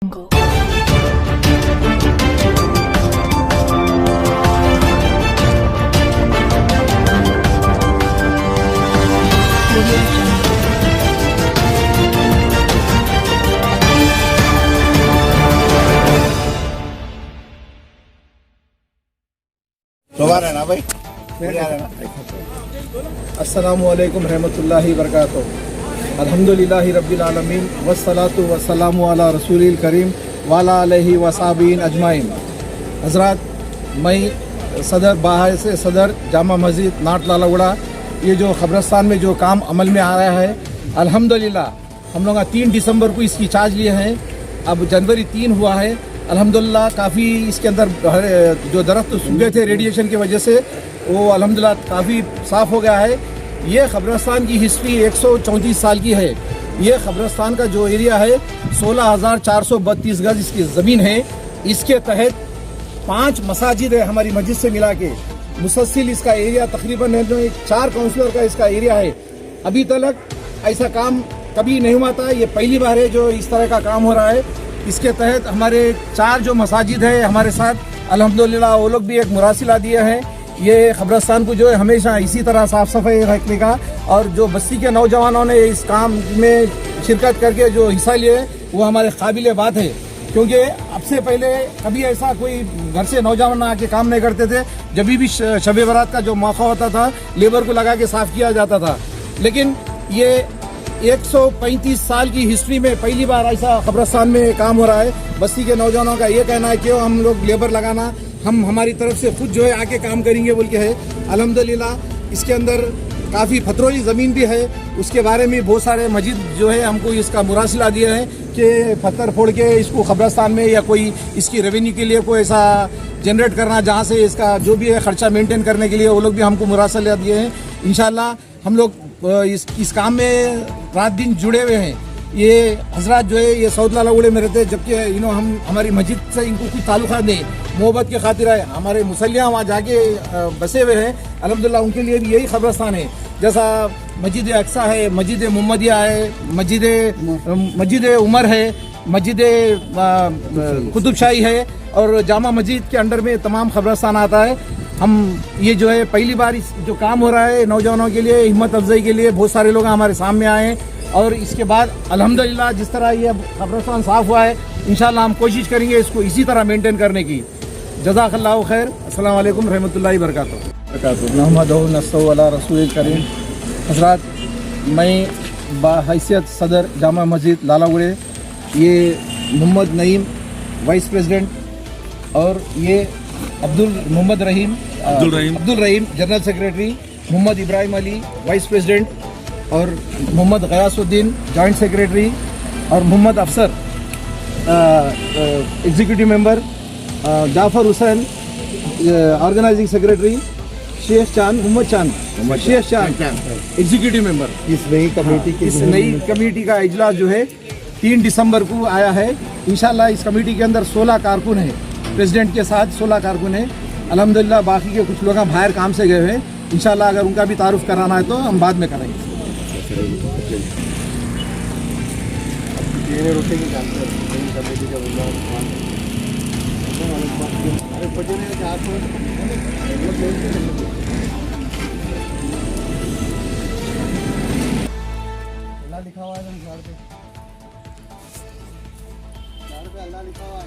Jungle. Audio Jungle. दोबारा ना भाई अस्सलामुअलैकुम रहमतुल्लाहि वबरकातुहू। अल्हम्दुलिल्लाहि रब्बिल आलमीन वस्सलातु वस्सलामु अला रसूलिल करीम वाला अलैहि वसाबीन अजमाइन। हज़रात, मैं सदर बाहर से सदर जामा मस्जिद नाट लालागुड़ा, ये जो ख़बरस्तान में जो काम अमल में आ रहा है, अल्हम्दुलिल्लाह हम लोग 3 दिसंबर को इसकी चार्ज लिए हैं। अब जनवरी 3 हुआ है। अल्हम्दुलिल्लाह काफ़ी इसके अंदर जो दरख्त सूखे थे रेडिएशन की वजह से, वो अल्हम्दुलिल्लाह काफ़ी साफ़ हो गया है। ये ख़बरस्तान की हिस्ट्री 134 साल की है। ये ख़बरस्तान का जो एरिया है 16,432 गज इसकी ज़मीन है। इसके तहत 5 मसाजिद है हमारी मस्जिद से मिला के। मुसलसिल इसका एरिया तकरीबन 4 काउंसलर का इसका एरिया है। अभी तक ऐसा काम कभी नहीं हुआ था, ये पहली बार है जो इस तरह का काम हो रहा है। इसके तहत हमारे 4 जो मसाजिद है हमारे साथ, अल्हम्दुलिल्लाह वो लोग भी एक मुरासिला दिए हैं। ये ख़बरस्तान को जो है हमेशा इसी तरह साफ़ सफाई रखने का, और जो बस्ती के नौजवानों ने इस काम में शिरकत करके जो हिस्सा लिए वो हमारे काबिल बात है। क्योंकि अब से पहले कभी ऐसा कोई घर से नौजवान आके काम नहीं करते थे। जब भी शब बारात का जो मौका होता था, लेबर को लगा के साफ़ किया जाता था। लेकिन ये 135 साल की हिस्ट्री में पहली बार ऐसा ख़बरस्तान में काम हो रहा है। बस्ती के नौजवानों का ये कहना है कि हम लोग लेबर लगाना, हम हमारी तरफ से खुद जो है आके काम करेंगे बोल के है। अल्हम्दुलिल्लाह इसके अंदर काफ़ी पथरोली ज़मीन भी है। उसके बारे में बहुत सारे मस्जिद जो है हमको इसका मुरासिला दिए हैं कि पत्थर फोड़ के इसको ख़बरस्तान में या कोई इसकी रेवेन्यू के लिए कोई ऐसा जनरेट करना, जहाँ से इसका जो भी है ख़र्चा मेंटेन करने के लिए वो लोग भी हमको मुरासिला दिए हैं। इंशाल्लाह हम लोग इस काम में रात दिन जुड़े हुए हैं। ये हजरात जो है ये सऊद लालागुड़े में रहते हैं, जबकि हम हमारी मस्जिद से इनको कुछ ताल्लुकात नहीं, मोहब्बत के खातिर है। हमारे मुसल्लियाँ वहाँ जाके बसे हुए हैं। अल्हम्दुलिल्लाह उनके लिए भी यही ख़बरस्तान है। जैसा मस्जिद अक्सा है, मस्जिद मोहम्मदिया है, मस्जिद उमर है, मस्जिद कुतुबशाही है, और जामा मस्जिद के अंडर में तमाम ख़बरस्तान आता है। हम ये जो है पहली बार इस जो काम हो रहा है नौजवानों के लिए, हिम्मत अफजाई के लिए बहुत सारे लोग हमारे सामने आए हैं। और इसके बाद अल्हम्दुलिल्लाह जिस तरह ये ख़बरस्तान साफ़ हुआ है, इंशाल्लाह हम कोशिश करेंगे इसको इसी तरह मेंटेन करने की। जज़ाकल्लाहु खैर। अस्सलाम वालेकुम रहमतुल्लाहि वबरकातुहू। मोहम्मद अला रसूलिल करीम। हज़रात, मैं बाहैसियत सदर जामा मस्जिद लालागुड़े, ये मोहम्मद नईम वाइस प्रेसिडेंट, और ये Abdul Rahim general secretary, Mohammad Ibrahim Ali vice president, और मोहम्मद गयासुद्दीन जॉइंट सेक्रेटरी, और Mohammad Afsar executive member, Jafar Hussain organising secretary, Sheikh Chand Mohammad Chand executive member. इस नई कमेटी का इजलास जो है 3 दिसंबर को आया है। इंशाल्लाह इस कमेटी के अंदर 16 कारकुन हैं, प्रेसिडेंट के साथ 16 कारकुन हैं। अल्हम्दुलिल्लाह बाकी के कुछ लोग बाहर काम से गए हैं। इंशाल्लाह अगर उनका भी तारुफ कराना है तो हम बाद में करेंगे। अल्लाह लिखा हुआ है झाड़ पे अल्लाह लिखा हुआ है।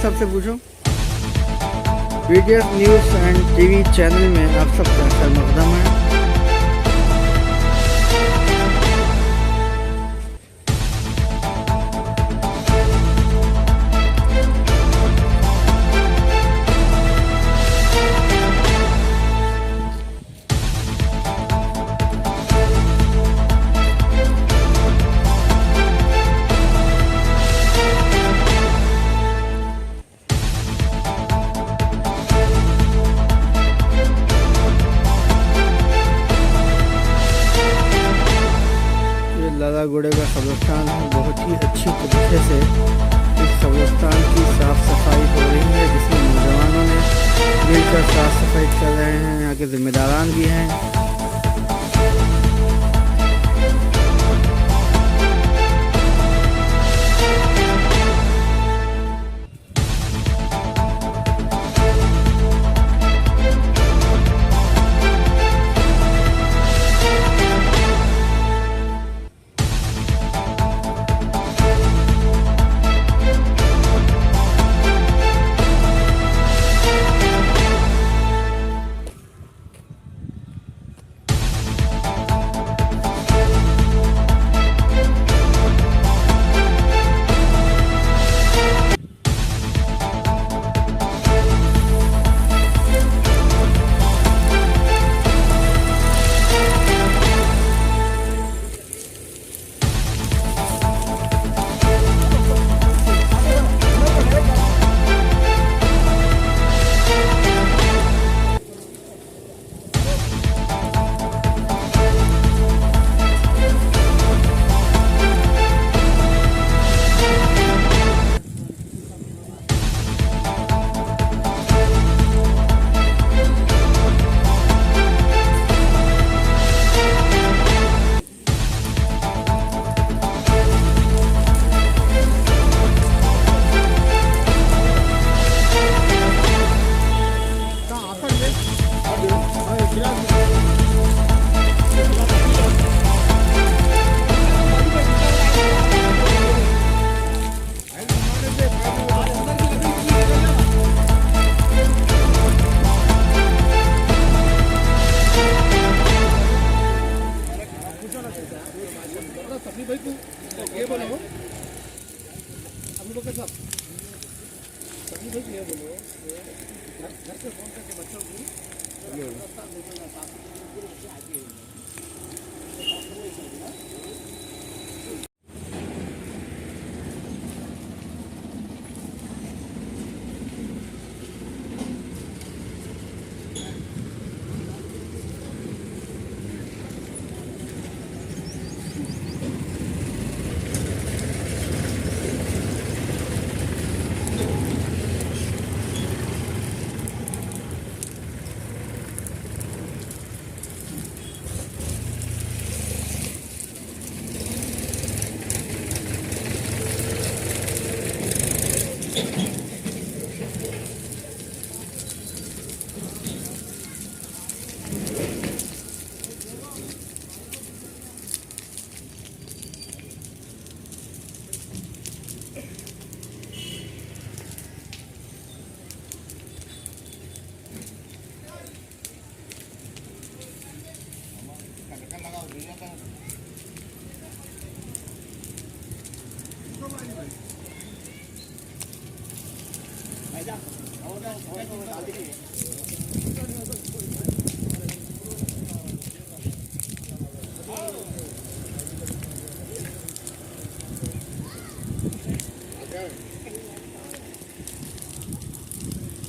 साहब से पूछो। BTS news end TV channel में आप सबका खैर मकदम है। लालागुड़े का कब्रिस्तान है। बहुत ही अच्छी तरीके से इस कब्रिस्तान की साफ़ सफाई हो रही है, जिसमें नौजवानों ने मिलकर साफ़ सफाई कर रहे हैं। यहाँ के जिम्मेदारान भी हैं।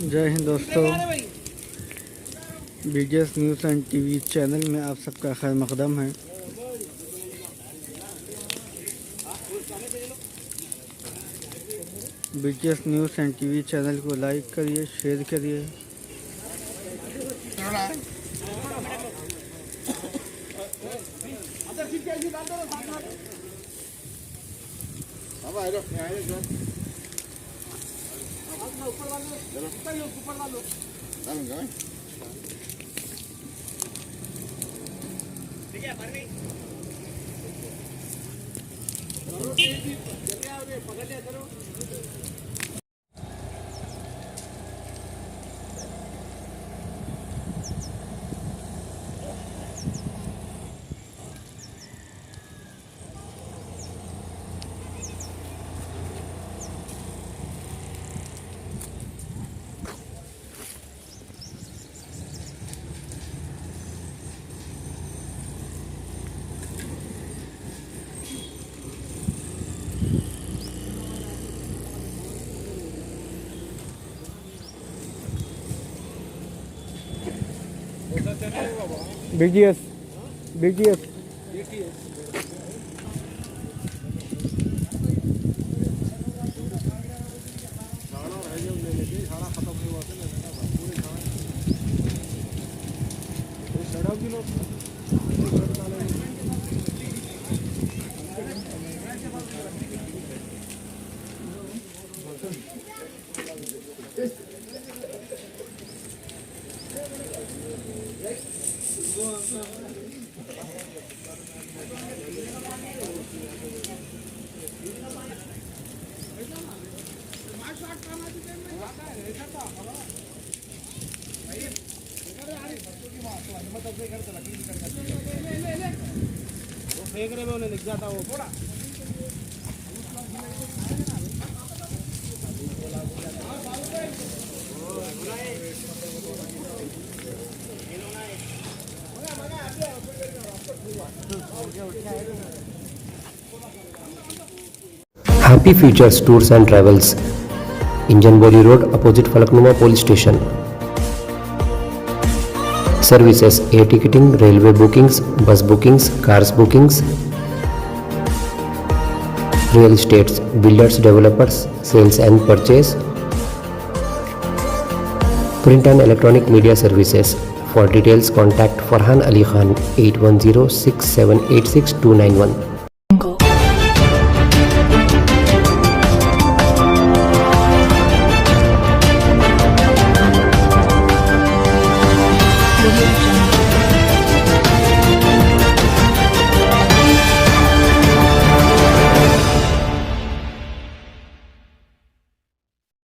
जय हिंद दोस्तों, BTS news end TV channel में आप सबका खैर मकदम है। BTS news end TV channel को लाइक करिए, शेयर करिए। BGS. Happy Futures Tours and Travels, Injanboli Road, opposite Falaknuma Police Station. Services: air ticketing, railway bookings, bus bookings, cars bookings. Real estates, builders, developers, sales and purchase. Print and electronic media services. For details, contact Farhan Ali Khan 8106786291.